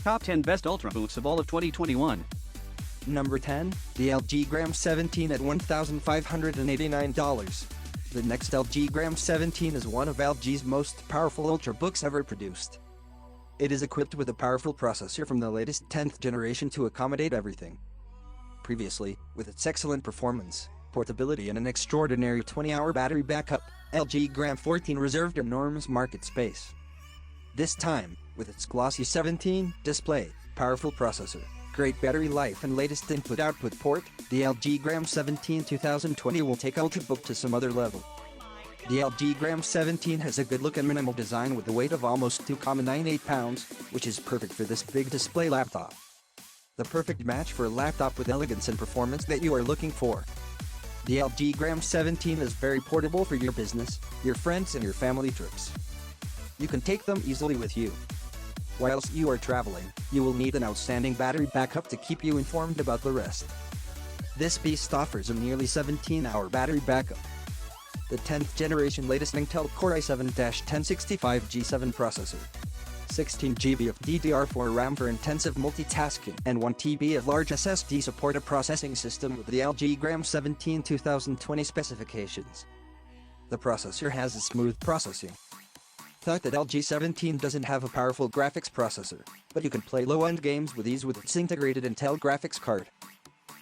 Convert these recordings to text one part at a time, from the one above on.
Top 10 Best Ultrabooks of all of 2021. Number 10, the LG Gram 17 at $1,589. The next LG Gram 17 is one of LG's most powerful Ultrabooks ever produced. It is equipped with a powerful processor from the latest 10th generation to accommodate everything. Previously, with its excellent performance, portability and an extraordinary 20-hour battery backup, LG Gram 14 reserved enormous market space. This time, with its glossy 17 display, powerful processor, great battery life and latest input-output port, the LG Gram 17 2020 will take Ultrabook to some other level. The LG Gram 17 has a good look and minimal design with a weight of almost 2.98 pounds, which is perfect for this big display laptop. The perfect match for a laptop with elegance and performance that you are looking for. The LG Gram 17 is very portable for your business, your friends and your family trips. You can take them easily with you. Whilst you are traveling, you will need an outstanding battery backup to keep you informed about the rest. This beast offers a nearly 17-hour battery backup. The 10th generation latest Intel Core i7-1065 G7 processor, 16 GB of DDR4 RAM for intensive multitasking, and 1 TB of large SSD support a processing system with the LG Gram 17 2020 specifications. The processor has a smooth processing. Thought that LG 17 doesn't have a powerful graphics processor, but you can play low-end games with ease with its integrated Intel graphics card.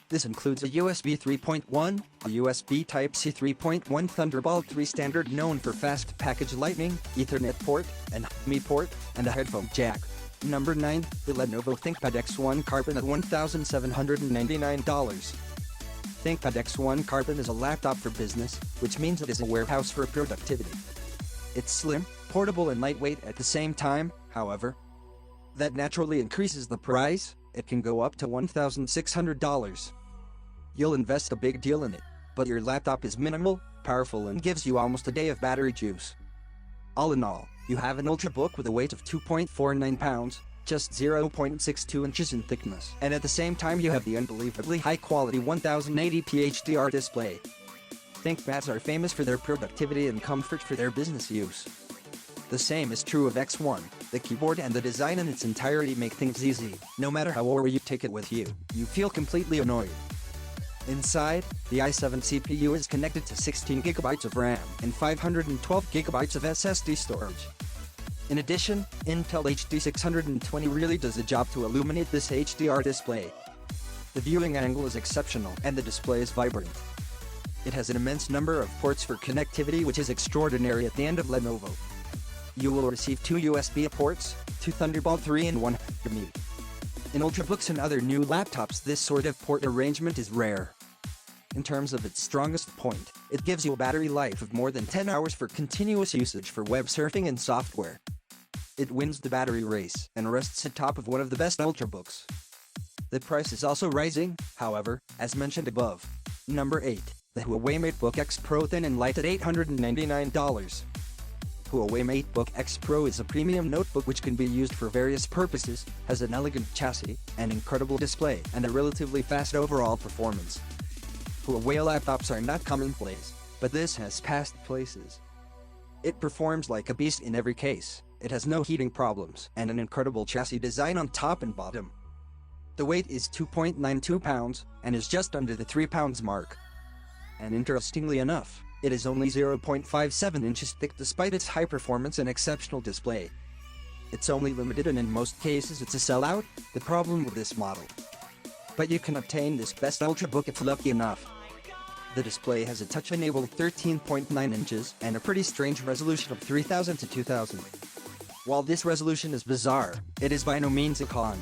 This includes a USB 3.1, a USB Type-C 3.1 Thunderbolt 3 standard known for fast package Lightning, Ethernet port, and HDMI port, and a headphone jack. Number 9, the Lenovo ThinkPad X1 Carbon at $1,799. ThinkPad X1 Carbon is a laptop for business, which means it is a warehouse for productivity. It's slim, portable and lightweight at the same time, however. That naturally increases the price. It can go up to $1,600. You'll invest a big deal in it, but your laptop is minimal, powerful and gives you almost a day of battery juice. All in all, you have an Ultrabook with a weight of 2.49 pounds, just 0.62 inches in thickness, and at the same time you have the unbelievably high-quality 1080p HDR display. ThinkPads are famous for their productivity and comfort for their business use. The same is true of X1. The keyboard and the design in its entirety make things easy. No matter how far you take it with you, you feel completely annoyed. Inside, the i7 CPU is connected to 16 GB of RAM and 512 GB of SSD storage. In addition, Intel HD 620 really does the job to illuminate this HDR display. The viewing angle is exceptional and the display is vibrant. It has an immense number of ports for connectivity, which is extraordinary at the end of Lenovo. You will receive 2 USB ports, 2 Thunderbolt 3 and 1 HDMI. In Ultrabooks and other new laptops this sort of port arrangement is rare. In terms of its strongest point, it gives you a battery life of more than 10 hours for continuous usage for web surfing and software. It wins the battery race and rests atop of one of the best Ultrabooks. The price is also rising, however, as mentioned above. Number 8, the Huawei MateBook X Pro Thin and Light at $899. Huawei MateBook X Pro is a premium notebook which can be used for various purposes, has an elegant chassis, an incredible display, and a relatively fast overall performance. Huawei laptops are not commonplace, but this has passed places. It performs like a beast in every case, it has no heating problems, and an incredible chassis design on top and bottom. The weight is 2.92 pounds, and is just under the 3 pounds mark. And interestingly enough, it is only 0.57 inches thick despite its high performance and exceptional display. It's only limited and in most cases it's a sellout, the problem with this model. But you can obtain this best Ultrabook if lucky enough. The display has a touch-enabled 13.9 inches and a pretty strange resolution of 3000 to 2000. While this resolution is bizarre, it is by no means a con.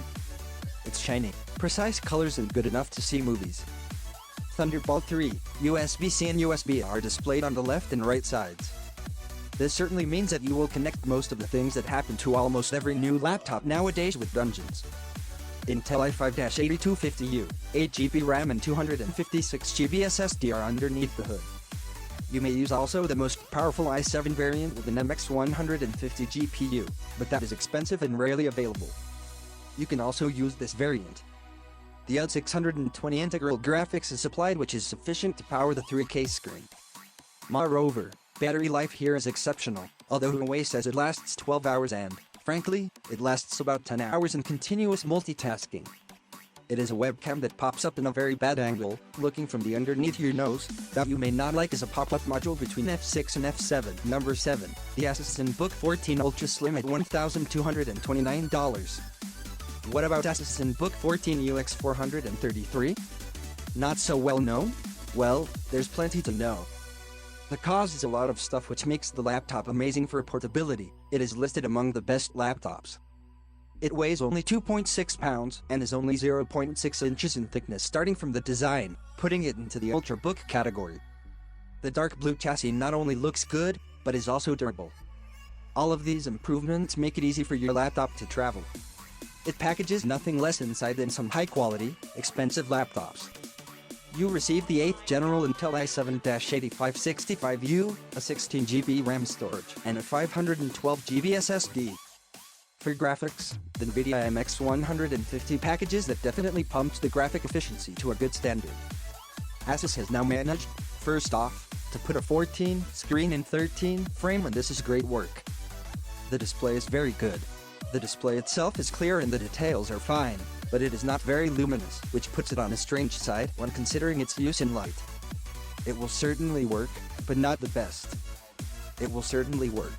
It's shiny, precise colors and good enough to see movies. Thunderbolt 3, USB-C and USB are displayed on the left and right sides. This certainly means that you will connect most of the things that happen to almost every new laptop nowadays with Dungeons. Intel i5-8250U, 8GB RAM and 256GB SSD are underneath the hood. You may use also the most powerful i7 variant with an MX150 GPU, but that is expensive and rarely available. You can also use this variant. The UD 620 integral graphics is supplied, which is sufficient to power the 3K screen. Moreover, battery life here is exceptional, although Huawei says it lasts 12 hours and Frankly, it lasts about 10 hours in continuous multitasking. It is a webcam that pops up in a very bad angle, looking from the underneath your nose. That you may not like is a pop-up module between F6 and F7. Number 7. The ASUS ZenBook 14 Ultra Slim at $1,229. What about ASUS ZenBook 14 UX 433? Not so well known? Well, there's plenty to know. The cause is a lot of stuff which makes the laptop amazing for portability. It is listed among the best laptops. It weighs only 2.6 pounds and is only 0.6 inches in thickness, starting from the design, putting it into the Ultrabook category. The dark blue chassis not only looks good, but is also durable. All of these improvements make it easy for your laptop to travel. It packages nothing less inside than some high-quality, expensive laptops. You receive the 8th General Intel i7-8565U, a 16GB RAM storage, and a 512GB SSD. For graphics, the NVIDIA MX 150 packages that definitely pumps the graphic efficiency to a good standard. ASUS has now managed, first off, to put a 14 screen in 13 frame, and this is great work. The display is very good. The display itself is clear and the details are fine, but it is not very luminous, which puts it on a strange side when considering its use in light. It will certainly work, but not the best. It will certainly work.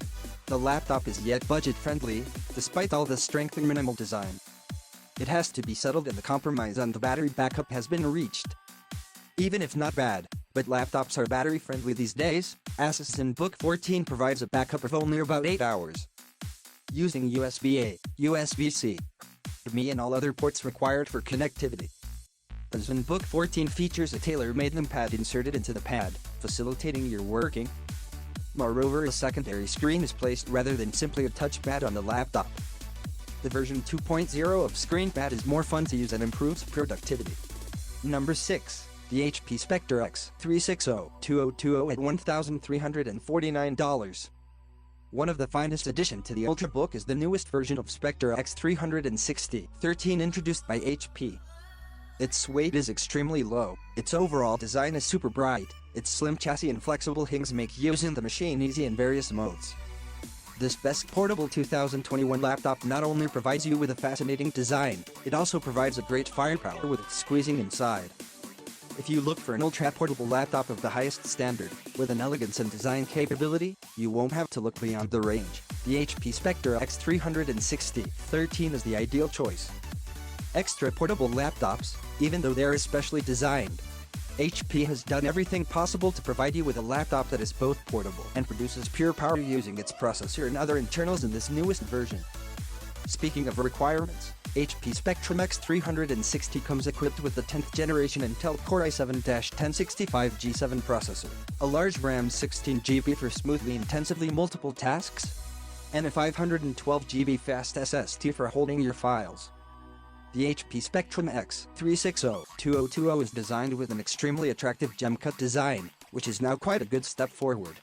The laptop is yet budget-friendly, despite all the strength and minimal design. It has to be settled and the compromise on the battery backup has been reached. Even if not bad, but laptops are battery-friendly these days, ASUS ZenBook 14 provides a backup of only about 8 hours. Using USB-A, USB-C, HDMI and all other ports required for connectivity. The ZenBook 14 features a tailor-made ThinkPad inserted into the pad, facilitating your working. Moreover, a secondary screen is placed rather than simply a touchpad on the laptop. The version 2.0 of ScreenPad is more fun to use and improves productivity. Number 6. The HP Spectre X360-2020 at $1,349. One of the finest additions to the Ultrabook is the newest version of Spectre X360-13 introduced by HP. Its weight is extremely low, its overall design is super bright, its slim chassis and flexible hinges make using the machine easy in various modes. This best portable 2021 laptop not only provides you with a fascinating design, it also provides a great firepower with its squeezing inside. If you look for an ultra-portable laptop of the highest standard, with an elegance and design capability, you won't have to look beyond the range. The HP Spectre X360-13 is the ideal choice. Extra portable laptops, even though they're especially designed, HP has done everything possible to provide you with a laptop that is both portable and produces pure power using its processor and other internals in this newest version. Speaking of requirements, HP Spectrum X360 comes equipped with the 10th generation Intel Core i7-1065G7 processor, a large RAM 16GB for smoothly intensively multiple tasks, and a 512GB fast SSD for holding your files. The HP Spectrum X360-2020 is designed with an extremely attractive gem-cut design, which is now quite a good step forward.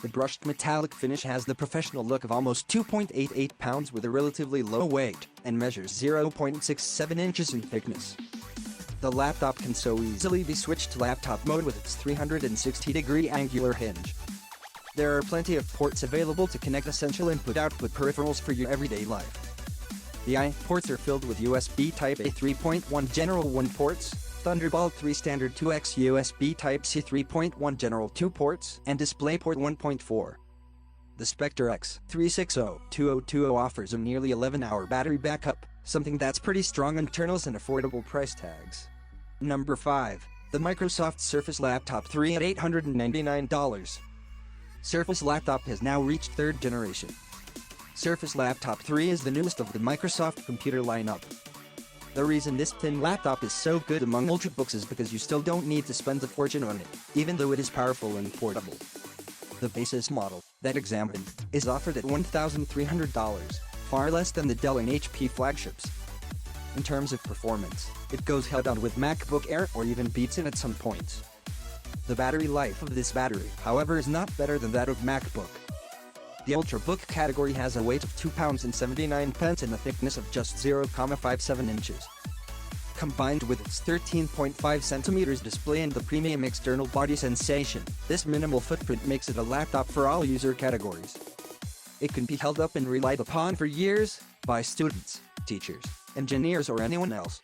The brushed metallic finish has the professional look of almost 2.88 pounds with a relatively low weight, and measures 0.67 inches in thickness. The laptop can so easily be switched to laptop mode with its 360-degree angular hinge. There are plenty of ports available to connect essential input-output peripherals for your everyday life. The I ports are filled with USB Type-A 3.1 General 1 ports, Thunderbolt 3 Standard 2X USB Type-C 3.1 General 2 ports, and DisplayPort 1.4. The Spectre X360-2020 offers a nearly 11-hour battery backup, something that's pretty strong internals and affordable price tags. Number 5. The Microsoft Surface Laptop 3 at $899. Surface Laptop has now reached 3rd generation. Surface Laptop 3 is the newest of the Microsoft computer lineup. The reason this thin laptop is so good among Ultrabooks is because you still don't need to spend a fortune on it, even though it is powerful and portable. The basis model, that examined, is offered at $1,300, far less than the Dell and HP flagships. In terms of performance, it goes head-on with MacBook Air or even beats it at some points. The battery life of this battery, however, is not better than that of MacBook. The Ultrabook category has a weight of 2 pounds and 79 pence and a thickness of just 0.57 inches. Combined with its 13.5 centimeters display and the premium external body sensation, this minimal footprint makes it a laptop for all user categories. it can be held up and relied upon for years by students, teachers, engineers, or anyone else.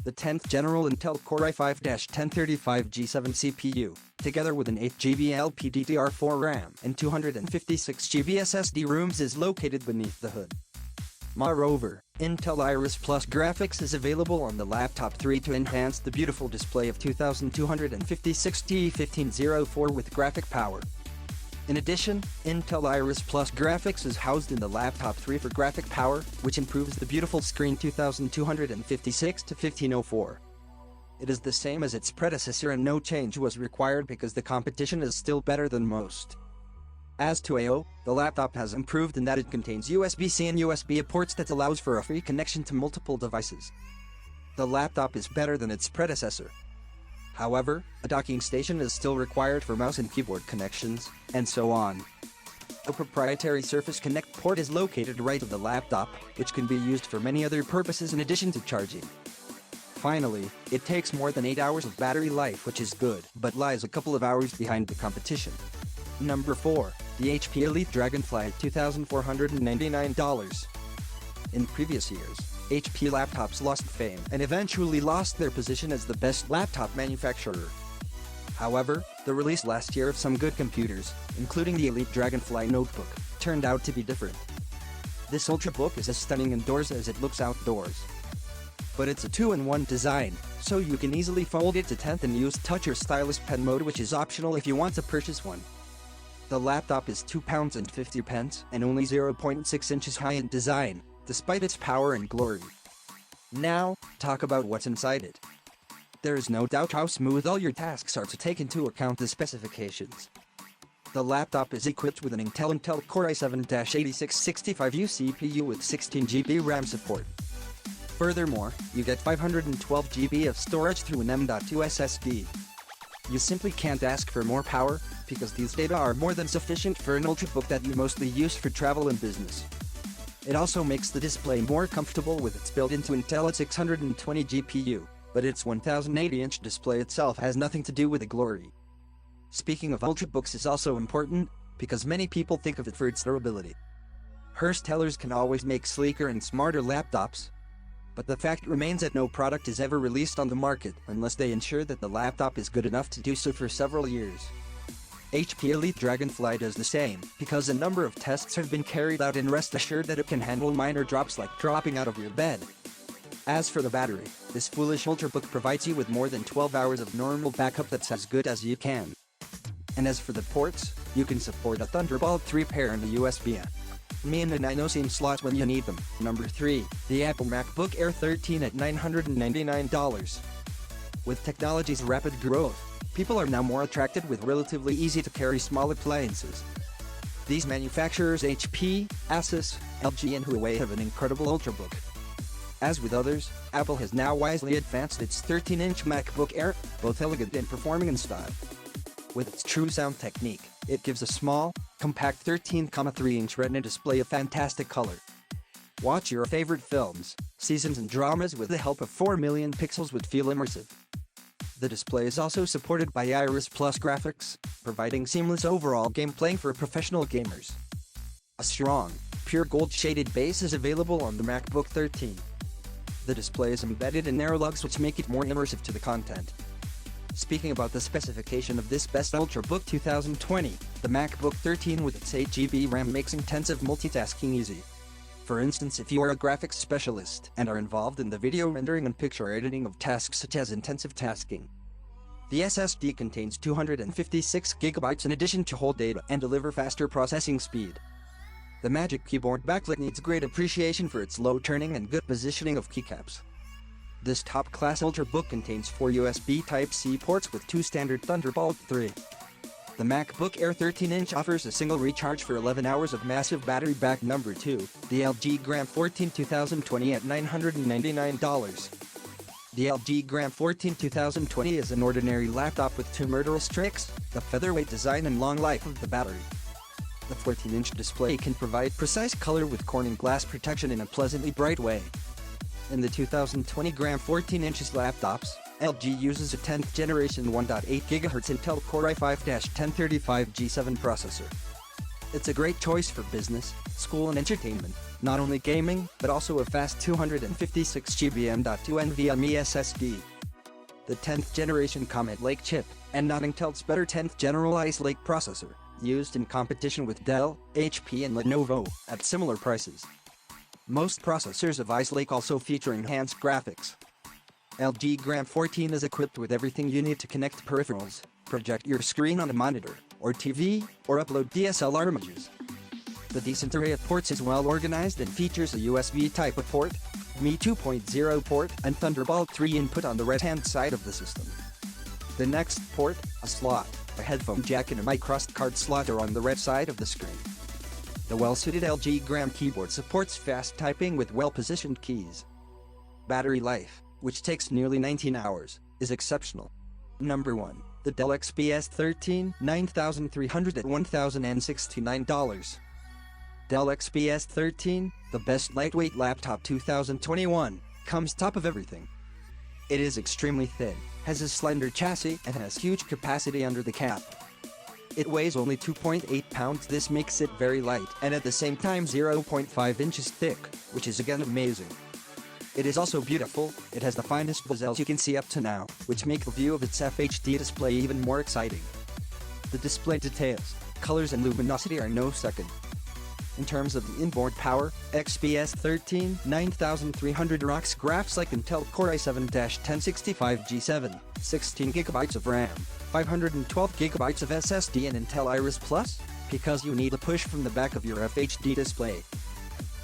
The 10th General Intel Core i5-1035G7 CPU, together with an 8GB LPDDR4 RAM and 256GB SSD rooms, is located beneath the hood. Moreover, Intel Iris Plus graphics is available on the laptop 3 to enhance the beautiful display of 2256T1504 with graphic power. In addition, Intel Iris Plus graphics is housed in the laptop 3 for graphic power, which improves the beautiful screen 2256 to 1504. It is the same as its predecessor and no change was required because the competition is still better than most. As to I/O, the laptop has improved in that it contains USB-C and USB-A ports that allows for a free connection to multiple devices. The laptop is better than its predecessor. However, a docking station is still required for mouse and keyboard connections, and so on. A proprietary Surface Connect port is located right of the laptop, which can be used for many other purposes in addition to charging. Finally, it takes more than 8 hours of battery life, which is good, but lies a couple of hours behind the competition. Number 4. The HP Elite Dragonfly at $2,499. In previous years, HP laptops lost fame and eventually lost their position as the best laptop manufacturer. However, the release last year of some good computers, including the Elite Dragonfly notebook, turned out to be different. This Ultrabook is as stunning indoors as it looks outdoors. But it's a 2-in-1 design, so you can easily fold it to 10th and use touch or stylus pen mode, which is optional if you want to purchase one. The laptop is £2.50 and only 0.6 inches high in design, despite its power and glory. Now, talk about what's inside it. There is no doubt how smooth all your tasks are to take into account the specifications. The laptop is equipped with an Intel Core i7-8665U CPU with 16GB RAM support. Furthermore, you get 512GB of storage through an M.2 SSD. You simply can't ask for more power, because these data are more than sufficient for an Ultrabook that you mostly use for travel and business. It also makes the display more comfortable with its built-into Intel 620 GPU, but its 1080-inch display itself has nothing to do with the glory. Speaking of Ultrabooks is also important, because many people think of it for its durability. Herstellers can always make sleeker and smarter laptops, but the fact remains that no product is ever released on the market unless they ensure that the laptop is good enough to do so for several years. HP Elite Dragonfly does the same, because a number of tests have been carried out, and rest assured that it can handle minor drops like dropping out of your bed. As for the battery, this foolish Ultrabook provides you with more than 12 hours of normal backup that's as good as you can. And as for the ports, you can support a Thunderbolt 3 pair and a USB-A and a Nano SIM slot when you need them. Number 3. The Apple MacBook Air 13 at $999. With technology's rapid growth, people are now more attracted with relatively easy-to-carry small appliances. These manufacturers HP, ASUS, LG and Huawei have an incredible Ultrabook. As with others, Apple has now wisely advanced its 13-inch MacBook Air, both elegant and performing in style. With its true sound technique, it gives a small, compact 13.3-inch Retina display a fantastic color. Watch your favorite films, seasons and dramas with the help of 4 million pixels which feel immersive. The display is also supported by Iris Plus graphics, providing seamless overall gameplay for professional gamers. A strong, pure gold-shaded base is available on the MacBook 13. The display is embedded in narrow lugs which make it more immersive to the content. Speaking about the specification of this best Ultrabook 2020, the MacBook 13 with its 8GB RAM makes intensive multitasking easy. For instance, if you are a graphics specialist and are involved in the video rendering and picture editing of tasks such as intensive tasking. The SSD contains 256GB in addition to hold data and deliver faster processing speed. The Magic Keyboard backlit needs great appreciation for its low turning and good positioning of keycaps. This top-class Ultrabook contains 4 USB Type-C ports with 2 standard Thunderbolt 3. The MacBook Air 13-inch offers a single recharge for 11 hours of massive battery back. Number 2, the LG Gram 14 2020 at $999. The LG Gram 14 2020 is an ordinary laptop with 2 murderous tricks, the featherweight design and long life of the battery. The 14-inch display can provide precise color with Corning glass protection in a pleasantly bright way. In the 2020 Gram 14 inches laptops, LG uses a 10th generation 1.8 GHz Intel Core i5-1035G7 processor. It's a great choice for business, school and entertainment, not only gaming, but also a fast 256GB M.2 NVMe SSD. The 10th generation Comet Lake chip, and not Intel's better 10th Generalized Lake processor, used in competition with Dell, HP and Lenovo, at similar prices. Most processors of Ice Lake also feature enhanced graphics. LG Gram 14 is equipped with everything you need to connect peripherals, project your screen on a monitor, or TV, or upload DSLR images. The decent array of ports is well organized and features a USB Type-A port, Mi 2.0 port, and Thunderbolt 3 input on the right-hand side of the system. The next port, a slot, a headphone jack and a microSD card slot are on the right side of the screen. The well-suited LG Gram keyboard supports fast typing with well-positioned keys. Battery life, which takes nearly 19 hours, is exceptional. Number 1. The Dell XPS 13, $9,300 at $1,069. Dell XPS 13, the best lightweight laptop 2021, comes top of everything. It is extremely thin, has a slender chassis, and has huge capacity under the cap. It weighs only 2.8 pounds. This makes it very light, and at the same time 0.5 inches thick, which is again amazing. It is also beautiful. It has the finest bezels you can see up to now, which make the view of its FHD display even more exciting. The display details, colors and luminosity are no second. In terms of the inboard power, XPS 13 9300 rocks graphs like Intel Core i7-1065G7, 16GB of RAM, 512GB of SSD and Intel Iris Plus, because you need a push from the back of your FHD display.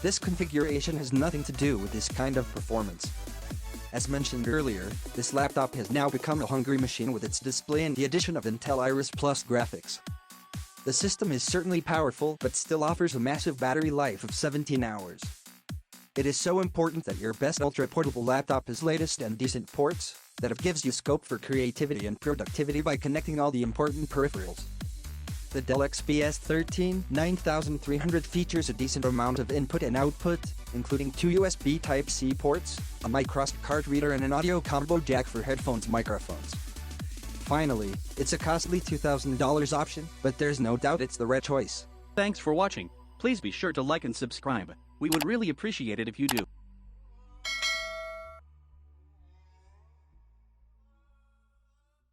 This configuration has nothing to do with this kind of performance. As mentioned earlier, this laptop has now become a hungry machine with its display and the addition of Intel Iris Plus graphics. The system is certainly powerful but still offers a massive battery life of 17 hours. It is so important that your best ultra-portable laptop has latest and decent ports, that it gives you scope for creativity and productivity by connecting all the important peripherals. The Dell XPS 13 9300 features a decent amount of input and output, including 2 USB Type-C ports, a microSD card reader and an audio combo jack for headphones microphones. Finally, it's a costly $2,000 option, but there's no doubt it's the right choice. Thanks for watching. Please be sure to like and subscribe. We would really appreciate it if you do.